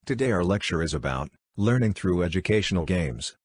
Today our lecture is about learning through educational games.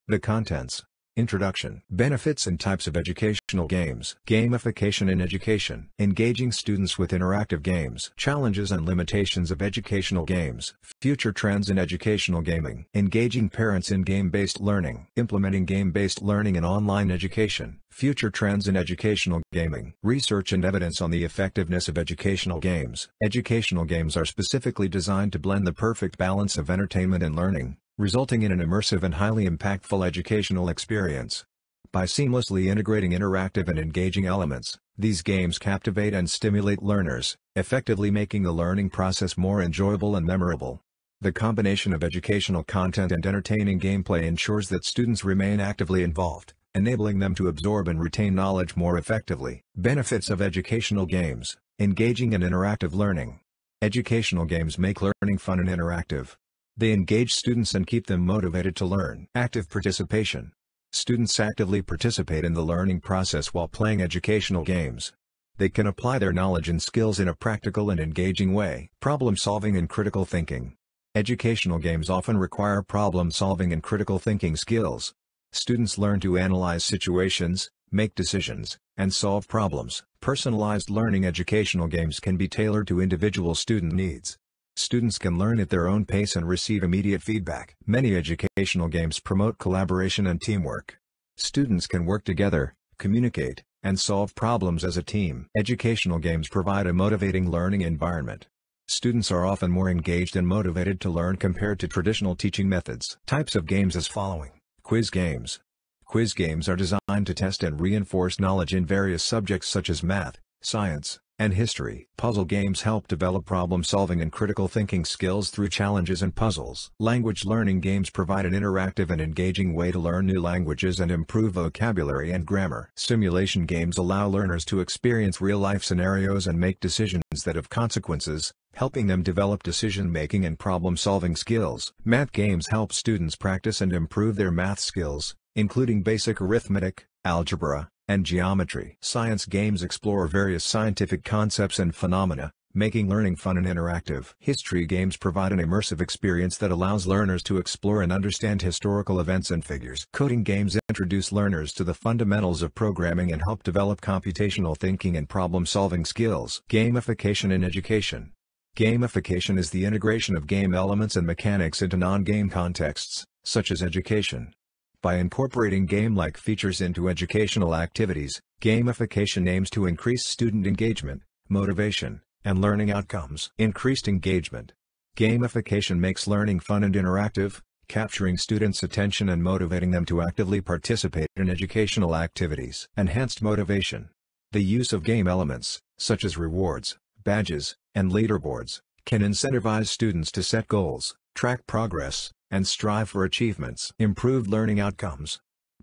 The contents: Introduction, benefits and types of educational games, gamification in education, engaging students with interactive games, challenges and limitations of educational games, future trends in educational gaming, engaging parents in game-based learning, implementing game-based learning in online education, future trends in educational gaming, research and evidence on the effectiveness of educational games. Educational games are specifically designed to blend the perfect balance of entertainment and learning, resulting in an immersive and highly impactful educational experience. By seamlessly integrating interactive and engaging elements, these games captivate and stimulate learners, effectively making the learning process more enjoyable and memorable. The combination of educational content and entertaining gameplay ensures that students remain actively involved, enabling them to absorb and retain knowledge more effectively. Benefits of educational games: engaging and interactive learning. Educational games make learning fun and interactive. They engage students and keep them motivated to learn. Active participation. Students actively participate in the learning process while playing educational games. They can apply their knowledge and skills in a practical and engaging way. Problem solving and critical thinking. Educational games often require problem solving and critical thinking skills. Students learn to analyze situations, make decisions, and solve problems. Personalized learning. Educational games can be tailored to individual student needs. Students can learn at their own pace and receive immediate feedback. Many educational games promote collaboration and teamwork. Students can work together, communicate, and solve problems as a team. Educational games provide a motivating learning environment. Students are often more engaged and motivated to learn compared to traditional teaching methods. Types of games as following. Quiz games. Quiz games are designed to test and reinforce knowledge in various subjects such as math, science, and history. Puzzle games help develop problem-solving and critical thinking skills through challenges and puzzles. Language learning games provide an interactive and engaging way to learn new languages and improve vocabulary and grammar. Simulation games allow learners to experience real-life scenarios and make decisions that have consequences, helping them develop decision-making and problem-solving skills. Math games help students practice and improve their math skills, including basic arithmetic, algebra, and geometry. Science games explore various scientific concepts and phenomena, making learning fun and interactive. History games provide an immersive experience that allows learners to explore and understand historical events and figures. Coding games introduce learners to the fundamentals of programming and help develop computational thinking and problem-solving skills. Gamification in education. Gamification is the integration of game elements and mechanics into non-game contexts, such as education. By incorporating game-like features into educational activities, gamification aims to increase student engagement, motivation, and learning outcomes. Increased engagement. Gamification makes learning fun and interactive, capturing students' attention and motivating them to actively participate in educational activities. Enhanced motivation. The use of game elements, such as rewards, badges, and leaderboards, can incentivize students to set goals, track progress, and strive for achievements. Improved learning outcomes.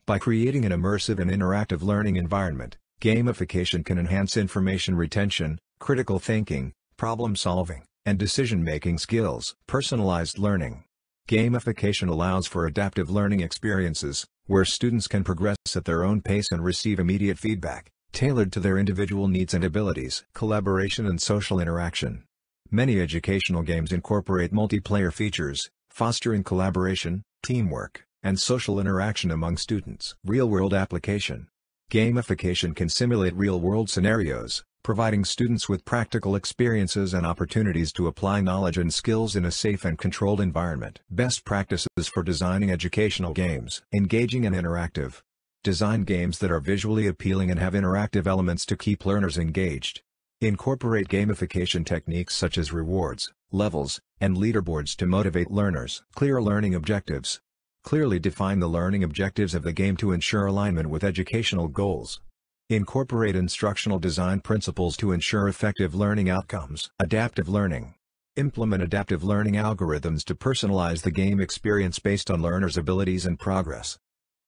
By creating an immersive and interactive learning environment, gamification can enhance information retention, critical thinking, problem-solving, and decision-making skills. Personalized learning. Gamification allows for adaptive learning experiences, where students can progress at their own pace and receive immediate feedback, tailored to their individual needs and abilities. Collaboration and social interaction. Many educational games incorporate multiplayer features, fostering collaboration, teamwork, and social interaction among students. Real-world application. Gamification can simulate real-world scenarios, providing students with practical experiences and opportunities to apply knowledge and skills in a safe and controlled environment. Best practices for designing educational games. Engaging and interactive. Design games that are visually appealing and have interactive elements to keep learners engaged. Incorporate gamification techniques such as rewards, levels, and leaderboards to motivate learners. Clear learning objectives. Clearly define the learning objectives of the game to ensure alignment with educational goals. Incorporate instructional design principles to ensure effective learning outcomes. Adaptive learning. Implement adaptive learning algorithms to personalize the game experience based on learners' abilities and progress.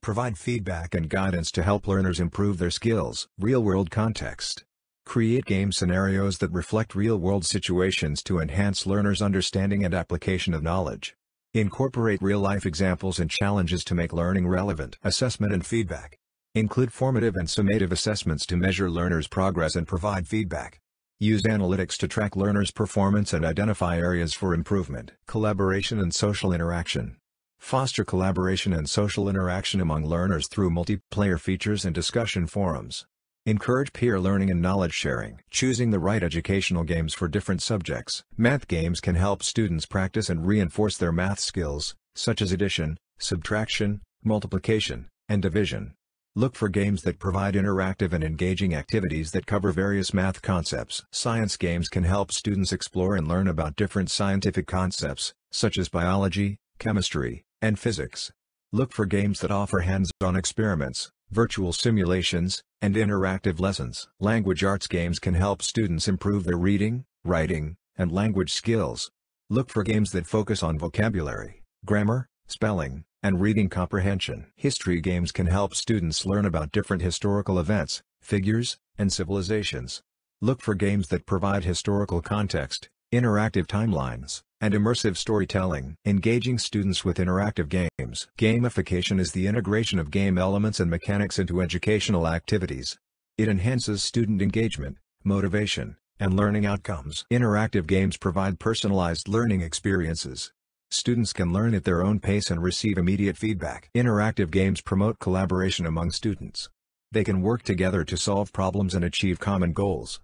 Provide feedback and guidance to help learners improve their skills. Real-world context. Create game scenarios that reflect real-world situations to enhance learners' understanding and application of knowledge. Incorporate real-life examples and challenges to make learning relevant. Assessment and feedback. Include formative and summative assessments to measure learners' progress and provide feedback. Use analytics to track learners' performance and identify areas for improvement. Collaboration and social interaction. Foster collaboration and social interaction among learners through multiplayer features and discussion forums. Encourage peer learning and knowledge sharing. Choosing the right educational games for different subjects. Math games can help students practice and reinforce their math skills, such as addition, subtraction, multiplication, and division. Look for games that provide interactive and engaging activities that cover various math concepts. Science games can help students explore and learn about different scientific concepts, such as biology, chemistry, and physics. Look for games that offer hands-on experiments, virtual simulations, and interactive lessons. Language arts games can help students improve their reading, writing, and language skills. Look for games that focus on vocabulary, grammar, spelling, and reading comprehension. History games can help students learn about different historical events, figures, and civilizations. Look for games that provide historical context, interactive timelines, and immersive storytelling. Engaging students with interactive games. Gamification is the integration of game elements and mechanics into educational activities. It enhances student engagement, motivation, and learning outcomes. Interactive games provide personalized learning experiences. Students can learn at their own pace and receive immediate feedback. Interactive games promote collaboration among students. They can work together to solve problems and achieve common goals.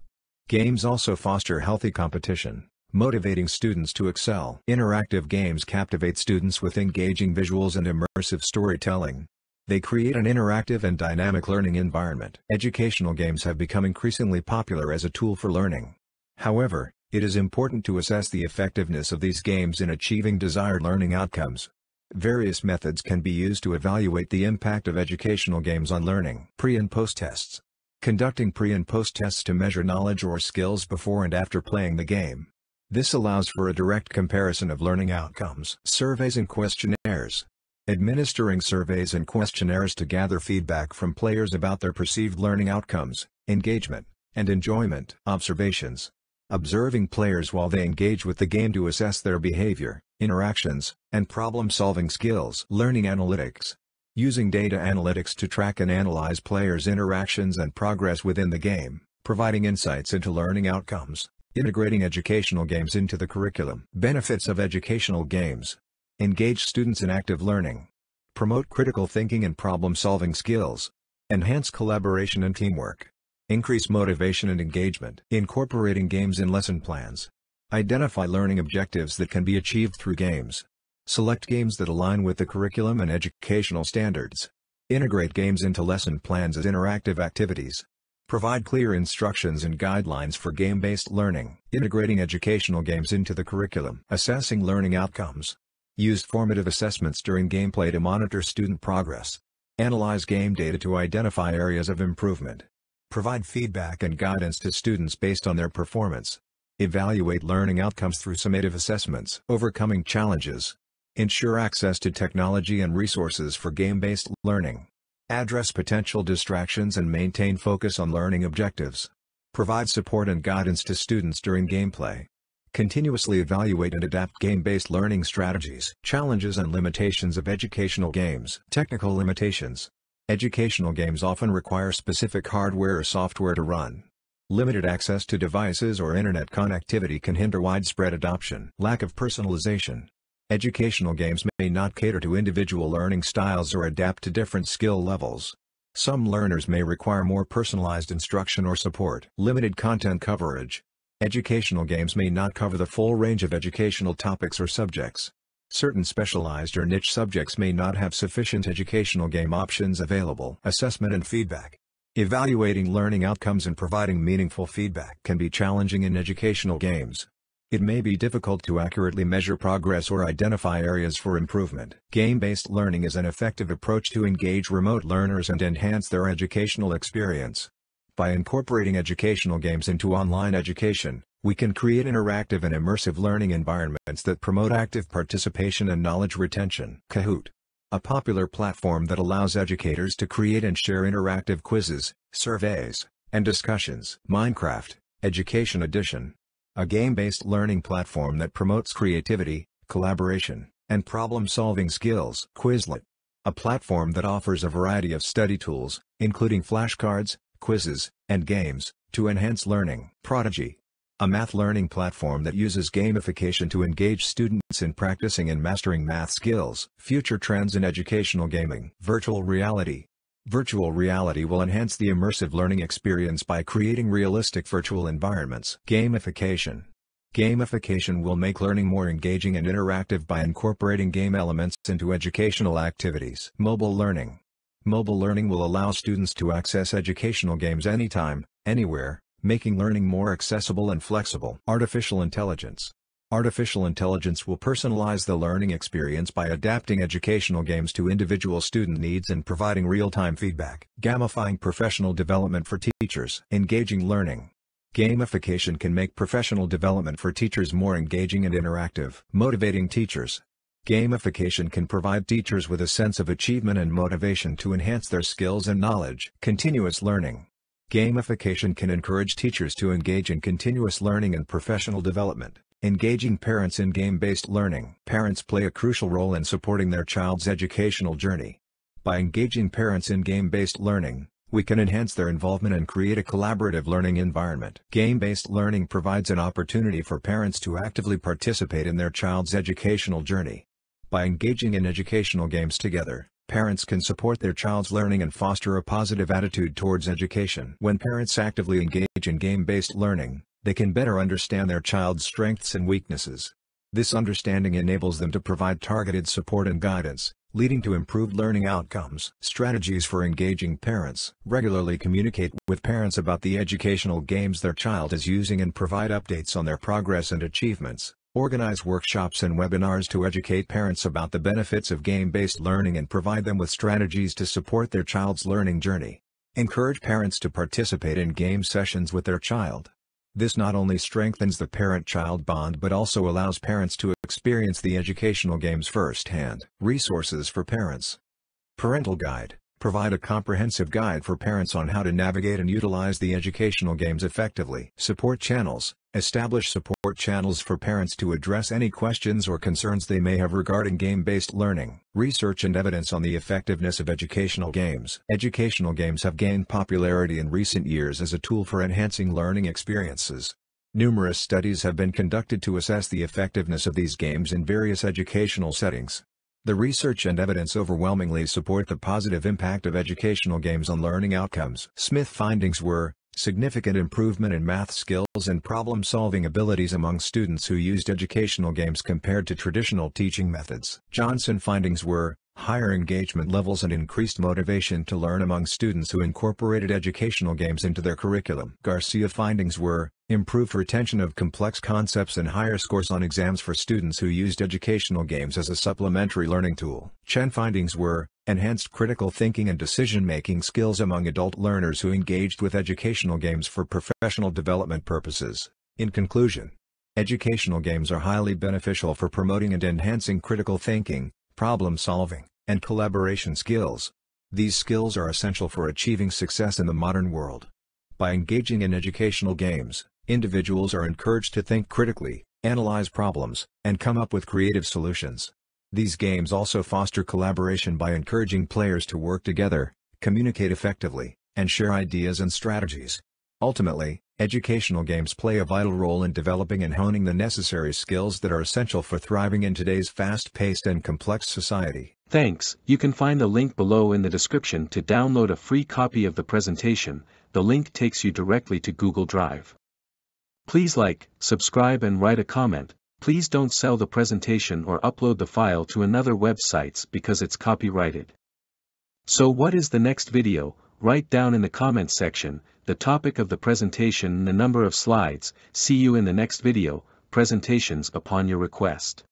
Games also foster healthy competition, motivating students to excel. Interactive games captivate students with engaging visuals and immersive storytelling. They create an interactive and dynamic learning environment. Educational games have become increasingly popular as a tool for learning. However, it is important to assess the effectiveness of these games in achieving desired learning outcomes. Various methods can be used to evaluate the impact of educational games on learning. Pre- and post-tests. Conducting pre- and post-tests to measure knowledge or skills before and after playing the game. This allows for a direct comparison of learning outcomes. Surveys and questionnaires. Administering surveys and questionnaires to gather feedback from players about their perceived learning outcomes, engagement, and enjoyment. Observations. Observing players while they engage with the game to assess their behavior, interactions, and problem-solving skills. Learning analytics. Using data analytics to track and analyze players' interactions and progress within the game, providing insights into learning outcomes. Integrating educational games into the curriculum. Benefits of educational games. Engage students in active learning. Promote critical thinking and problem-solving skills. Enhance collaboration and teamwork. Increase motivation and engagement. Incorporating games in lesson plans. Identify learning objectives that can be achieved through games. Select games that align with the curriculum and educational standards. Integrate games into lesson plans as interactive activities. Provide clear instructions and guidelines for game-based learning. Integrating educational games into the curriculum. Assessing learning outcomes. Use formative assessments during gameplay to monitor student progress. Analyze game data to identify areas of improvement. Provide feedback and guidance to students based on their performance. Evaluate learning outcomes through summative assessments. Overcoming challenges. Ensure access to technology and resources for game-based learning. Address potential distractions and maintain focus on learning objectives. Provide support and guidance to students during gameplay. Continuously evaluate and adapt game-based learning strategies. Challenges and limitations of educational games. Technical limitations. Educational games often require specific hardware or software to run. Limited access to devices or internet connectivity can hinder widespread adoption. Lack of personalization. Educational games may not cater to individual learning styles or adapt to different skill levels. Some learners may require more personalized instruction or support. Limited content coverage. Educational games may not cover the full range of educational topics or subjects. Certain specialized or niche subjects may not have sufficient educational game options available. Assessment and feedback. Evaluating learning outcomes and providing meaningful feedback can be challenging in educational games. It may be difficult to accurately measure progress or identify areas for improvement. Game-based learning is an effective approach to engage remote learners and enhance their educational experience. By incorporating educational games into online education, we can create interactive and immersive learning environments that promote active participation and knowledge retention. Kahoot! A popular platform that allows educators to create and share interactive quizzes, surveys, and discussions. Minecraft, Education Edition. A game-based learning platform that promotes creativity, collaboration, and problem-solving skills. Quizlet. A platform that offers a variety of study tools, including flashcards, quizzes, and games, to enhance learning. Prodigy. a math learning platform that uses gamification to engage students in practicing and mastering math skills. Future trends in educational gaming. Virtual reality. Virtual reality will enhance the immersive learning experience by creating realistic virtual environments. Gamification. Gamification will make learning more engaging and interactive by incorporating game elements into educational activities. Mobile learning. Mobile learning will allow students to access educational games anytime, anywhere, making learning more accessible and flexible. Artificial intelligence. Artificial intelligence will personalize the learning experience by adapting educational games to individual student needs and providing real-time feedback. Gamifying professional development for teachers. Engaging learning. Gamification can make professional development for teachers more engaging and interactive. Motivating teachers. Gamification can provide teachers with a sense of achievement and motivation to enhance their skills and knowledge. Continuous learning. Gamification can encourage teachers to engage in continuous learning and professional development. Engaging parents in game-based learning. Parents play a crucial role in supporting their child's educational journey. By engaging parents in game-based learning, we can enhance their involvement and create a collaborative learning environment. Game-based learning provides an opportunity for parents to actively participate in their child's educational journey. By engaging in educational games together, parents can support their child's learning and foster a positive attitude towards education. When parents actively engage in game-based learning, they can better understand their child's strengths and weaknesses. This understanding enables them to provide targeted support and guidance, leading to improved learning outcomes. Strategies for engaging parents. Regularly communicate with parents about the educational games their child is using and provide updates on their progress and achievements. Organize workshops and webinars to educate parents about the benefits of game-based learning and provide them with strategies to support their child's learning journey. Encourage parents to participate in game sessions with their child. This not only strengthens the parent-child bond but also allows parents to experience the educational games firsthand. Resources for parents. Parental Guide. Provide a comprehensive guide for parents on how to navigate and utilize the educational games effectively. Support Channels. Establish support channels for parents to address any questions or concerns they may have regarding game-based learning. Research and evidence on the effectiveness of educational games. Educational games have gained popularity in recent years as a tool for enhancing learning experiences. Numerous studies have been conducted to assess the effectiveness of these games in various educational settings. The research and evidence overwhelmingly support the positive impact of educational games on learning outcomes. Smith findings were significant improvement in math skills and problem-solving abilities among students who used educational games compared to traditional teaching methods. Johnson findings were higher engagement levels and increased motivation to learn among students who incorporated educational games into their curriculum. Garcia findings were improved retention of complex concepts and higher scores on exams for students who used educational games as a supplementary learning tool. Chen findings were enhanced critical thinking and decision-making skills among adult learners who engaged with educational games for professional development purposes. In conclusion, educational games are highly beneficial for promoting and enhancing critical thinking, problem-solving, and collaboration skills. These skills are essential for achieving success in the modern world. By engaging in educational games, individuals are encouraged to think critically, analyze problems, and come up with creative solutions. These games also foster collaboration by encouraging players to work together, communicate effectively, and share ideas and strategies. Ultimately, educational games play a vital role in developing and honing the necessary skills that are essential for thriving in today's fast-paced and complex society. Thanks. You can find the link below in the description to download a free copy of the presentation. The link takes you directly to Google Drive. Please like, subscribe and write a comment. Please don't sell the presentation or upload the file to another websites because it's copyrighted. So what is the next video? Write down in the comments section the topic of the presentation and the number of slides. See you in the next video, presentations upon your request.